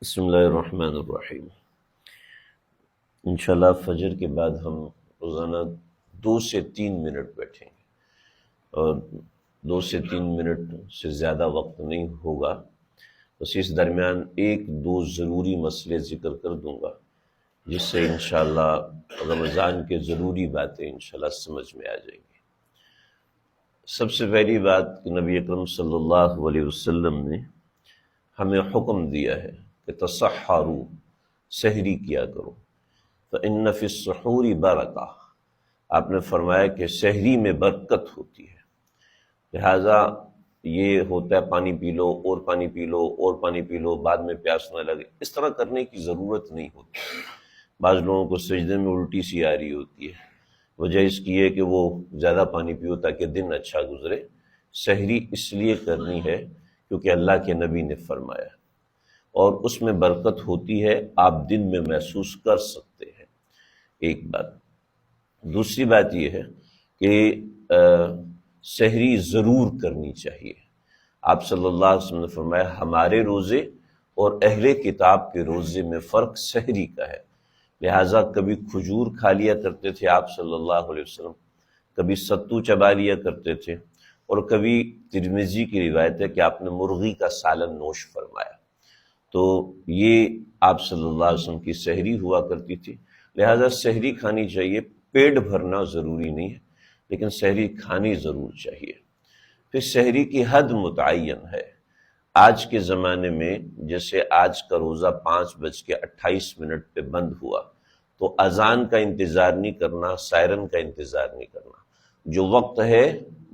بسم اللہ الرحمن الرحیم۔ انشاءاللہ فجر کے بعد ہم روزانہ 2 سے 3 منٹ بیٹھیں گے، اور 2 سے 3 منٹ سے زیادہ وقت نہیں ہوگا۔ بس اس درمیان 1 2 ضروری مسئلے ذکر کر دوں گا، جس سے انشاءاللہ رمضان کے ضروری باتیں انشاءاللہ سمجھ میں آ جائیں گی۔ سب سے پہلی بات کہ نبی اکرم صلی اللہ علیہ وسلم نے ہمیں حکم دیا ہے کہ تصحروا، سحری کیا کرو، فإن فی السحور برکہ، آپ نے فرمایا کہ سحری میں برکت ہوتی ہے، لہٰذا یہ ہوتا ہے پانی پی لو اور پانی پی لو اور پانی پی لو، بعد میں پیاس نہ لگے، اس طرح کرنے کی ضرورت نہیں ہوتی۔ بعض لوگوں کو سجدے میں الٹی سی آ رہی ہوتی ہے، وجہ اس کی ہے کہ وہ زیادہ پانی پیو تاکہ دن اچھا گزرے۔ سحری اس لیے کرنی ہے کیونکہ اللہ کے نبی نے فرمایا، اور اس میں برکت ہوتی ہے، آپ دن میں محسوس کر سکتے ہیں۔ ایک بات۔ دوسری بات یہ ہے کہ سحری ضرور کرنی چاہیے۔ آپ صلی اللہ علیہ وسلم نے فرمایا ہمارے روزے اور اہل کتاب کے روزے میں فرق سحری کا ہے، لہٰذا کبھی کھجور کھا لیا کرتے تھے آپ صلی اللہ علیہ وسلم، کبھی ستو چبا لیا کرتے تھے، اور کبھی ترمذی کی روایت ہے کہ آپ نے مرغی کا سالن نوش فرمایا۔ تو یہ آپ صلی اللہ علیہ وسلم کی سحری ہوا کرتی تھی، لہذا سحری کھانی چاہیے۔ پیٹ بھرنا ضروری نہیں ہے، لیکن سحری کھانی ضرور چاہیے۔ پھر سحری کی حد متعین ہے۔ آج کے زمانے میں جیسے آج کا روزہ 5:28 پہ بند ہوا، تو اذان کا انتظار نہیں کرنا، سائرن کا انتظار نہیں کرنا، جو وقت ہے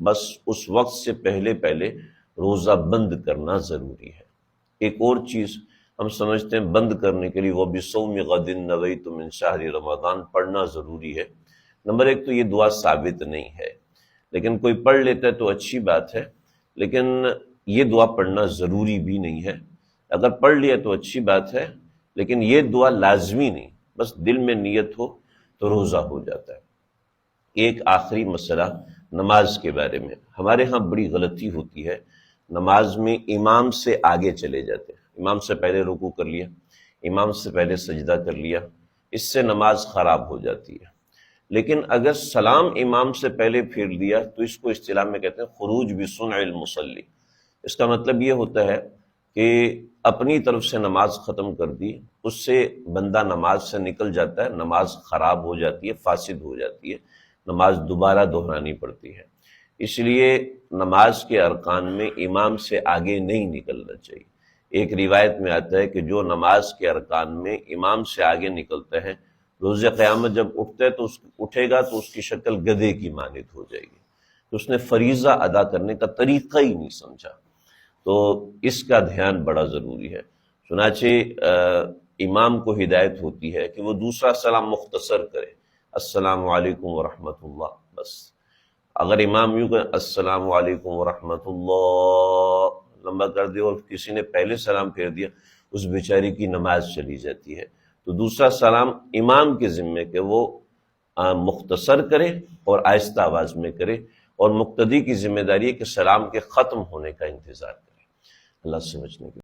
بس اس وقت سے پہلے روزہ بند کرنا ضروری ہے۔ ایک اور چیز ہم سمجھتے ہیں بند کرنے کے لیے وہ بِصَوْمِ غَدٍ نَوَيْتُ مِنْ شَهْرِ رمضان پڑھنا ضروری ہے۔ نمبر 1 تو یہ دعا ثابت نہیں ہے، لیکن کوئی پڑھ لیتا ہے تو اچھی بات ہے، لیکن یہ دعا پڑھنا ضروری بھی نہیں ہے۔ اگر پڑھ لیا تو اچھی بات ہے، لیکن یہ دعا لازمی نہیں، بس دل میں نیت ہو تو روزہ ہو جاتا ہے۔ ایک آخری مسئلہ نماز کے بارے میں، ہمارے ہاں بڑی غلطی ہوتی ہے، نماز میں امام سے آگے چلے جاتے ہیں، امام سے پہلے رکوع کر لیا، امام سے پہلے سجدہ کر لیا، اس سے نماز خراب ہو جاتی ہے۔ لیکن اگر سلام امام سے پہلے پھیر دیا تو اس کو اصطلاح میں کہتے ہیں خروج بصنع المصلی۔ اس کا مطلب یہ ہوتا ہے کہ اپنی طرف سے نماز ختم کر دی، اس سے بندہ نماز سے نکل جاتا ہے، نماز خراب ہو جاتی ہے، فاسد ہو جاتی ہے، نماز دوبارہ دہرانی پڑتی ہے۔ اس لیے نماز کے ارکان میں امام سے آگے نہیں نکلنا چاہیے۔ ایک روایت میں آتا ہے کہ جو نماز کے ارکان میں امام سے آگے نکلتا ہے، روز قیامت جب اٹھتا ہے تو اٹھے گا تو اس کی شکل گدھے کی مانند ہو جائے گی، تو اس نے فریضہ ادا کرنے کا طریقہ ہی نہیں سمجھا۔ تو اس کا دھیان بڑا ضروری ہے۔ چنانچہ امام کو ہدایت ہوتی ہے کہ وہ دوسرا سلام مختصر کرے، السلام علیکم ورحمۃ اللہ، بس۔ اگر امام یوں کہ السلام علیکم ورحمۃ اللہ لمبا کر دے اور کسی نے پہلے سلام پھیر دیا، اس بیچاری کی نماز چلی جاتی ہے۔ تو دوسرا سلام امام کے ذمے کہ وہ مختصر کرے اور آہستہ آواز میں کرے، اور مقتدی کی ذمہ داری ہے کہ سلام کے ختم ہونے کا انتظار کرے۔ اللہ سمجھنے کی